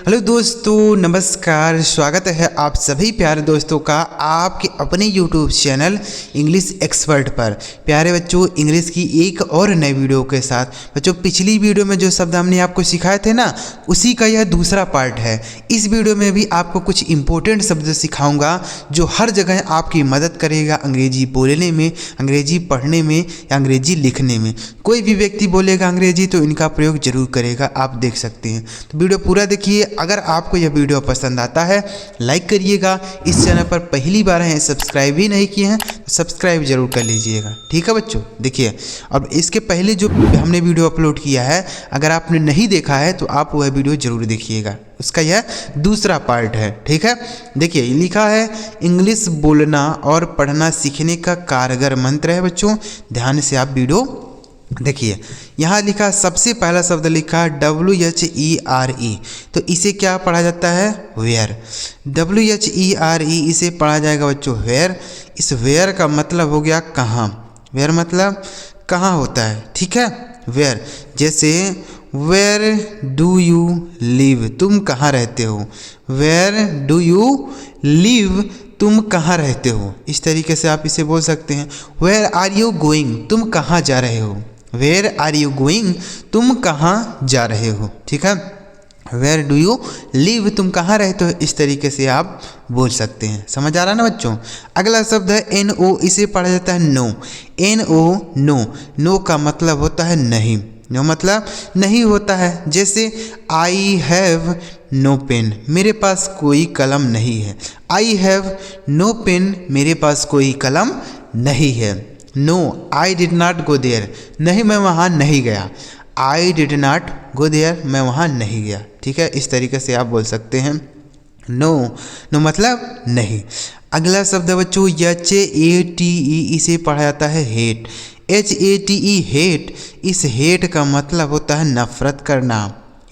Hello दोस्तों, नमस्कार। स्वागत है आप सभी प्यारे दोस्तों का आपके अपने यूट्यूब चैनल इंग्लिश एक्सपर्ट पर। प्यारे बच्चों, इंग्लिश की एक और नई वीडियो के साथ। बच्चों, पिछली वीडियो में जो शब्द हमने आपको सिखाए थे ना, उसी का यह दूसरा पार्ट है। इस वीडियो में भी आपको कुछ इंपॉर्टेंट शब्द सिखाऊंगा जो हर जगह आपकी मदद करेगा अंग्रेजी बोलने में, अंग्रेजी पढ़ने में या अंग्रेजी लिखने में। कोई भी व्यक्ति बोलेगा अंग्रेजी तो इनका प्रयोग जरूर करेगा, आप देख सकते हैं। तो वीडियो पूरा देखिए। अगर आपको यह वीडियो पसंद आता है लाइक करिएगा। इस चैनल पर पहली बार हैं, सब्सक्राइब भी नहीं किए हैं तो सब्सक्राइब जरूर कर लीजिएगा, ठीक है बच्चों। देखिए, अब इसके पहले जो हमने वीडियो अपलोड किया है, अगर आपने नहीं देखा है तो आप वह वीडियो जरूर देखिएगा। उसका यह दूसरा पार्ट है, ठीक है। देखिए, लिखा है इंग्लिश बोलना और पढ़ना सीखने का कारगर मंत्र है। बच्चों, ध्यान से आप वीडियो देखिए। यहाँ लिखा, सबसे पहला शब्द लिखा WHERE। तो इसे क्या पढ़ा जाता है? वेयर। WHERE इसे पढ़ा जाएगा बच्चों वेयर। इस वेयर का मतलब हो गया कहाँ। वेयर मतलब कहाँ होता है, ठीक है। वेयर, जैसे वेयर डू यू लिव, तुम कहाँ रहते हो। वेयर डू यू लिव, तुम कहाँ रहते हो। इस तरीके से आप इसे बोल सकते हैं। वेयर आर यू गोइंग, तुम कहाँ जा रहे हो। वेयर आर यू गोइंग, तुम कहाँ जा रहे हो, ठीक है। वेयर डू यू लिव, तुम कहाँ रहते हो। इस तरीके से आप बोल सकते हैं। समझ आ रहा है ना बच्चों। अगला शब्द है NO। इसे पढ़ा जाता है नो। NO, no. नो का मतलब होता है नहीं। नो मतलब नहीं होता है। जैसे आई हैव नो पेन, मेरे पास कोई कलम नहीं है। आई हैव नो पेन, मेरे पास कोई कलम नहीं है। No, I did not go there, नहीं मैं वहाँ नहीं गया। I did not go there, मैं वहाँ नहीं गया, ठीक है। इस तरीके से आप बोल सकते हैं नो। नो मतलब नहीं। अगला शब्द है बच्चों HATE। इसे पढ़ा जाता है हेट। HATE, hate. इस हेट का मतलब होता है नफरत करना।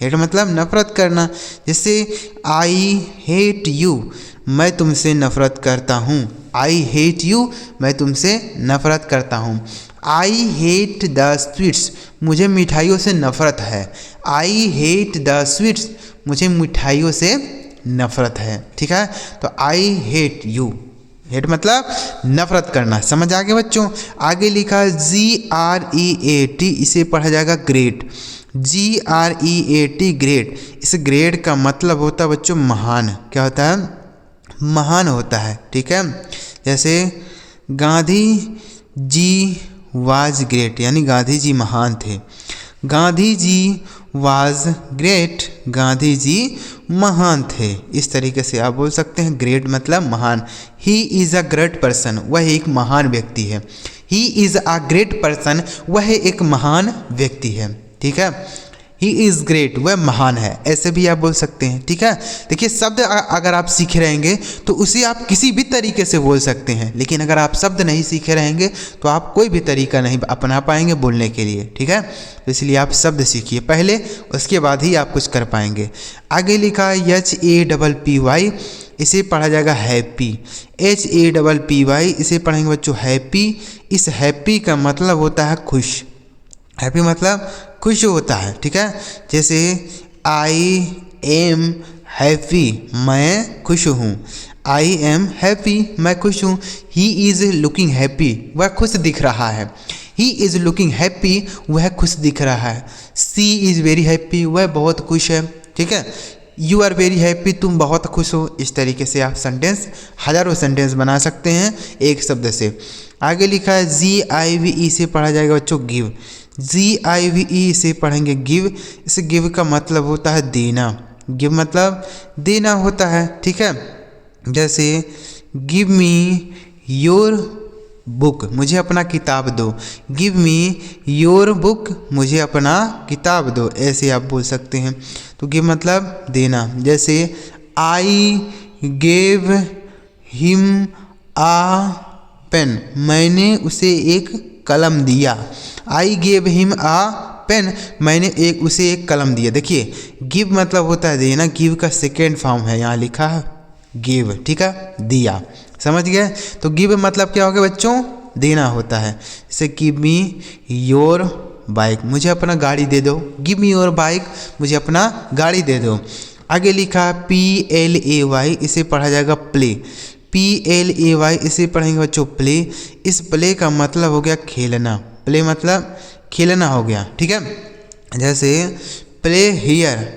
हेट मतलब नफरत करना। जैसे आई हेट यू, मैं तुमसे नफरत करता हूँ। आई हेट यू, मैं तुमसे नफरत करता हूँ। आई हेट द स्वीट्स, मुझे मिठाइयों से नफरत है। आई हेट द स्वीट्स, मुझे मिठाइयों से नफरत है, ठीक है। तो आई हेट यू, हेट मतलब नफरत करना। समझ आ गया बच्चों। आगे लिखा GREAT। इसे पढ़ा जाएगा ग्रेट। GREAT, great. इस ग्रेट का मतलब होता है बच्चों महान। क्या होता है? महान होता है, ठीक है। जैसे गांधी जी वाज ग्रेट, यानी गांधी जी महान थे। गांधी जी वाज ग्रेट, गांधी जी महान थे। इस तरीके से आप बोल सकते हैं। ग्रेट मतलब महान। He is a great person, वह एक महान व्यक्ति है। He is a great person, वह एक महान व्यक्ति है, ठीक है। ही इज़ ग्रेट, वह महान है, ऐसे भी आप बोल सकते हैं, ठीक है। देखिए, शब्द अगर आप सीखे रहेंगे तो उसे आप किसी भी तरीके से बोल सकते हैं, लेकिन अगर आप शब्द नहीं सीखे रहेंगे तो आप कोई भी तरीका नहीं अपना पाएंगे बोलने के लिए, ठीक है। तो इसलिए आप शब्द सीखिए पहले, उसके बाद ही आप कुछ कर पाएंगे। आगे लिखा है HAPPY। इसे पढ़ा जाएगा हैप्पी। HAPPY, इसे पढ़ेंगे बच्चों हैप्पी। इस हैप्पी का मतलब होता है खुश। हैप्पी मतलब खुश होता है, ठीक है। जैसे आई एम हैप्पी, मैं खुश हूँ। आई एम हैप्पी, मैं खुश हूँ। ही इज़ लुकिंग हैप्पी, वह खुश दिख रहा है। ही इज़ लुकिंग हैप्पी, वह खुश दिख रहा है। सी इज़ वेरी हैप्पी, वह बहुत खुश है, ठीक है। यू आर वेरी हैप्पी, तुम बहुत खुश हो। इस तरीके से आप सेंटेंस, हजारों सेंटेंस बना सकते हैं एक शब्द से। आगे लिखा है GIVE। से पढ़ा जाएगा बच्चों गिव। GIVE से पढ़ेंगे गिव। इस गिव का मतलब होता है देना। गिव मतलब देना होता है, ठीक है। जैसे गिव मी योर बुक, मुझे अपना किताब दो। गिव मी योर बुक, मुझे अपना किताब दो, ऐसे आप बोल सकते हैं। तो गिव मतलब देना। जैसे I gave him a pen, मैंने उसे एक कलम दिया। I gave him a pen, मैंने उसे एक कलम दिया। देखिए, गिव मतलब होता है देना। गिव का सेकेंड फॉर्म है, यहाँ लिखा है गिव, ठीक है, दिया। समझ गए। तो गिव मतलब क्या हो गया बच्चों? देना होता है। जैसे गिव मी योर बाइक, मुझे अपना गाड़ी दे दो। गिव मी योर बाइक, मुझे अपना गाड़ी दे दो। आगे लिखा PLAY, इसे पढ़ा जाएगा प्ले। PLAY इसे पढ़ेंगे बच्चों प्ले। इस प्ले का मतलब हो गया खेलना, प्ले मतलब खेलना हो गया, ठीक है। जैसे play here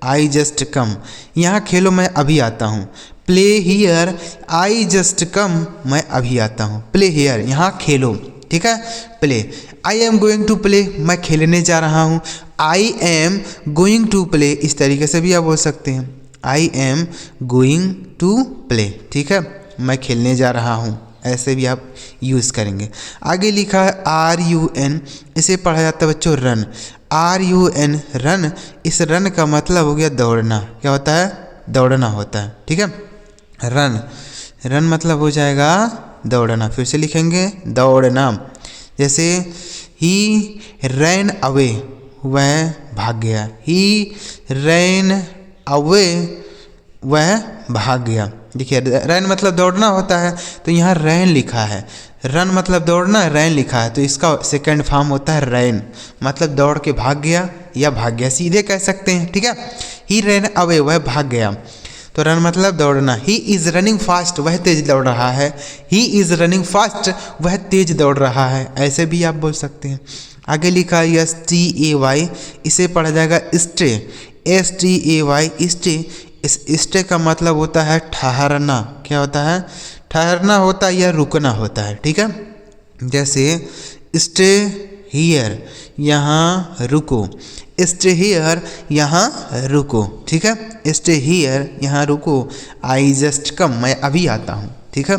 I just come, यहाँ खेलो मैं अभी आता हूँ। Play here I just come, मैं अभी आता हूँ। प्ले हियर यहाँ खेलो, ठीक है, play. I am going to play, मैं खेलने जा रहा हूँ। I am going to play, इस तरीके से भी आप बोल सकते हैं, I am going to play, ठीक है, मैं खेलने जा रहा हूँ, ऐसे भी आप यूज़ करेंगे। आगे लिखा है RUN, इसे पढ़ा जाता है बच्चों रन। RUN रन, इस रन का मतलब हो गया दौड़ना। क्या होता है? दौड़ना होता है, ठीक है। रन, रन मतलब हो जाएगा दौड़ना। फिर से लिखेंगे दौड़ना। जैसे ही रैन अवे, वह भाग गया। ही रैन अवे, वह भाग गया। देखिए रैन मतलब दौड़ना होता है, तो यहाँ रैन लिखा है। रन मतलब दौड़ना, रैन लिखा है, तो इसका सेकंड फॉर्म होता है रैन, मतलब दौड़ के भाग गया या भाग गया, सीधे कह सकते हैं, ठीक है। ही रैन अवे, वह भाग गया, तो रन मतलब दौड़ना। ही इज़ रनिंग फास्ट, वह तेज दौड़ रहा है। ही इज़ रनिंग फास्ट, वह तेज दौड़ रहा है, ऐसे भी आप बोल सकते हैं। आगे लिखा STAY, इसे पढ़ा जाएगा स्टे। STAY स्टे, इस स्टे का मतलब होता है ठहरना। क्या होता है? ठहरना होता है या रुकना होता है, ठीक है। जैसे स्टे हियर, यहाँ रुको। स्टे हियर, यहाँ रुको, ठीक है। स्टे हियर, यहाँ रुको। आई जस्ट कम, मैं अभी आता हूँ, ठीक है।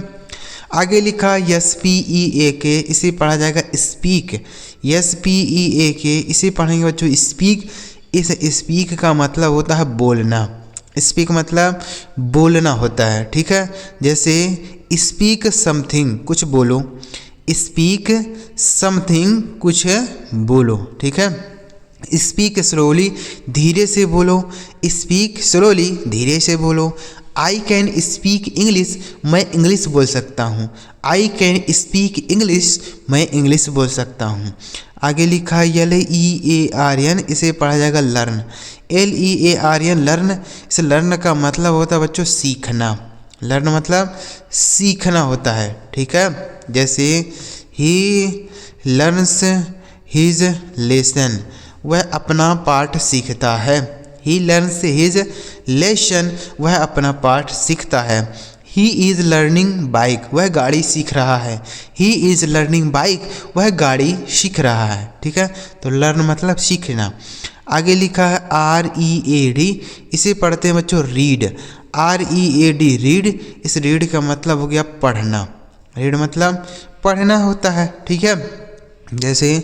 आगे लिखा SPEAK, इसे पढ़ा जाएगा स्पीक। SPEAK, इसे पढ़ेंगे बच्चों स्पीक। इस स्पीक का मतलब होता है बोलना। स्पीक मतलब बोलना होता है, ठीक है। जैसे स्पीक समथिंग, कुछ बोलो। स्पीक समथिंग, कुछ बोलो, ठीक है। स्पीक स्लोली, धीरे से बोलो। स्पीक स्लोली, धीरे से बोलो। आई कैन स्पीक इंग्लिश, मैं इंग्लिश बोल सकता हूँ। आई कैन स्पीक इंग्लिश, मैं इंग्लिश बोल सकता हूँ। आगे लिखा है LEARN, इसे पढ़ा जाएगा लर्न। LEARN लर्न, इस लर्न का मतलब होता है बच्चों सीखना। लर्न मतलब सीखना होता है, ठीक है। जैसे ही लर्न्स हिज लेसन, वह अपना पाठ सीखता है। ही लर्न्स हिज लेसन, वह अपना पाठ सीखता है। ही इज़ लर्निंग बाइक, वह गाड़ी सीख रहा है। ही इज़ लर्निंग बाइक, वह गाड़ी सीख रहा है, ठीक है। तो लर्न मतलब सीखना। आगे लिखा है READ, इसे पढ़ते हैं बच्चों रीड। READ रीड, इस रीड का मतलब हो गया पढ़ना। रीड मतलब पढ़ना होता है, ठीक है। जैसे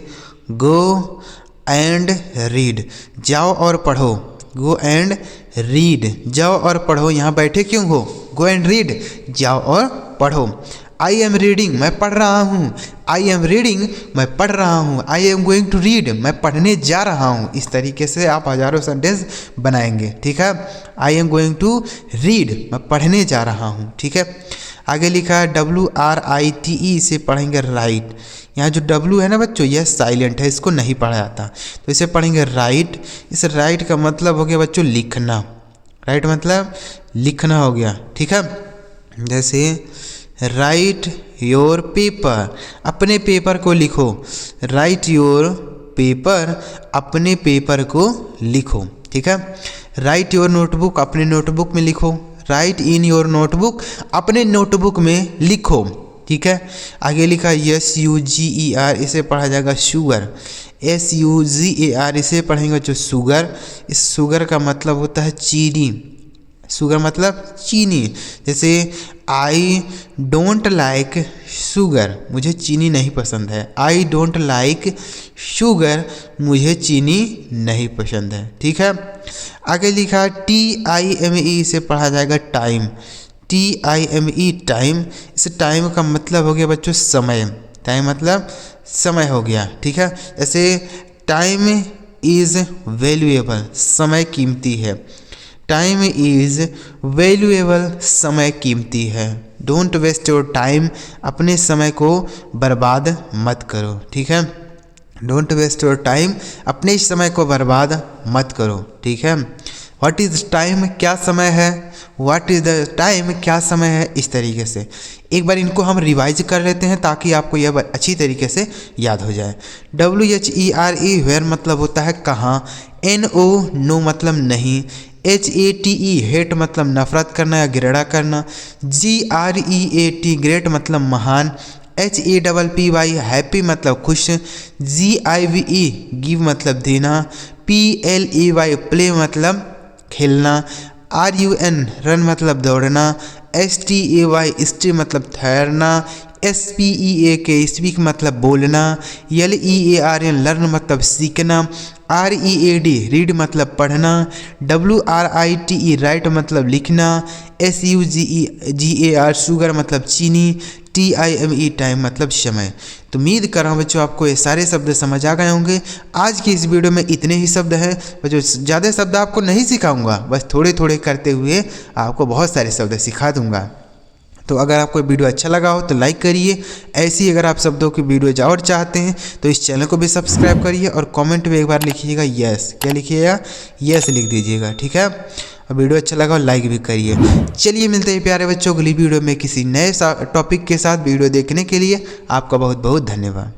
गो एंड रीड, जाओ और पढ़ो। गो एंड रीड, जाओ और पढ़ो। यहाँ बैठे क्यों हो? गो एंड रीड, जाओ और पढ़ो। आई एम रीडिंग, मैं पढ़ रहा हूँ। आई एम रीडिंग, मैं पढ़ रहा हूँ। I am going to read, मैं पढ़ने जा रहा हूँ। इस तरीके से आप हजारों सेंटेंस बनाएंगे, ठीक है। I am going to read, मैं पढ़ने जा रहा हूँ, ठीक है। आगे लिखा है WRITE, इसे पढ़ेंगे राइट। यहाँ जो W है ना बच्चों, यह साइलेंट है, इसको नहीं पढ़ा जाता, तो इसे पढ़ेंगे राइट। इस राइट का मतलब हो गया बच्चों लिखना। राइट मतलब लिखना हो गया, ठीक है। जैसे राइट योर पेपर, अपने पेपर को लिखो। राइट योर पेपर, अपने पेपर को लिखो, ठीक है। राइट योर नोटबुक, अपने नोटबुक में लिखो। राइट इन योर नोटबुक, अपने नोटबुक में लिखो, ठीक है। आगे लिखा SUGER, इसे पढ़ा जाएगा शुगर। SUGER, इसे पढ़ेंगे जो शुगर। इस शुगर का मतलब होता है चीनी। शुगर मतलब चीनी। जैसे आई डोंट लाइक शुगर, मुझे चीनी नहीं पसंद है। आई डोंट लाइक शुगर, मुझे चीनी नहीं पसंद है, ठीक है। आगे लिखा TIME, इसे पढ़ा जाएगा टाइम। TIME टाइम, इस टाइम का मतलब हो गया बच्चों समय। टाइम मतलब समय हो गया, ठीक है। जैसे टाइम इज़ वैल्यूएबल, समय कीमती है। टाइम इज़ वैल्यूएबल, समय कीमती है। डोंट वेस्ट योर टाइम, अपने समय को बर्बाद मत करो, ठीक है। डोंट वेस्ट योर टाइम, अपने समय को बर्बाद मत करो, ठीक है। व्हाट इज़ टाइम क्या समय है, व्हाट इज़ द टाइम क्या समय है, इस तरीके से। एक बार इनको हम रिवाइज कर लेते हैं ताकि आपको यह अच्छी तरीके से याद हो जाए। WHERE वेयर मतलब होता है कहाँ, NO नो मतलब नहीं, HATE हेट मतलब नफरत करना या घृणा करना, GREAT ग्रेट मतलब महान, HAPPY हैप्पी मतलब खुश, GIVE गिव मतलब देना, PLAY प्ले मतलब खेलना, RUN रन मतलब दौड़ना, STAY स्टे मतलब ठहरना, SPEAK स्पीक मतलब बोलना, LEARN लर्न मतलब सीखना, READ रीड मतलब पढ़ना, WRITE राइट मतलब लिखना, SUGAR शुगर मतलब चीनी, TIME टाइम मतलब समय। तो उम्मीद कर रहा हूँ बच्चों आपको ये सारे शब्द समझ आ गए होंगे। आज की इस वीडियो में इतने ही शब्द हैं बच्चों, ज़्यादा शब्द आपको नहीं सिखाऊंगा, बस थोड़े थोड़े करते हुए आपको बहुत सारे शब्द सिखा दूंगा। तो अगर आपको वीडियो अच्छा लगा हो तो लाइक करिए। ऐसी अगर आप शब्दों की वीडियो और चाहते हैं तो इस चैनल को भी सब्सक्राइब करिए और कमेंट में एक बार लिखिएगा यस, क्या लिखिएगा, यस लिख दीजिएगा, ठीक है। और वीडियो अच्छा लगा और लाइक भी करिए। चलिए मिलते हैं प्यारे बच्चों अगली वीडियो में किसी नए टॉपिक के साथ। वीडियो देखने के लिए आपका बहुत बहुत धन्यवाद।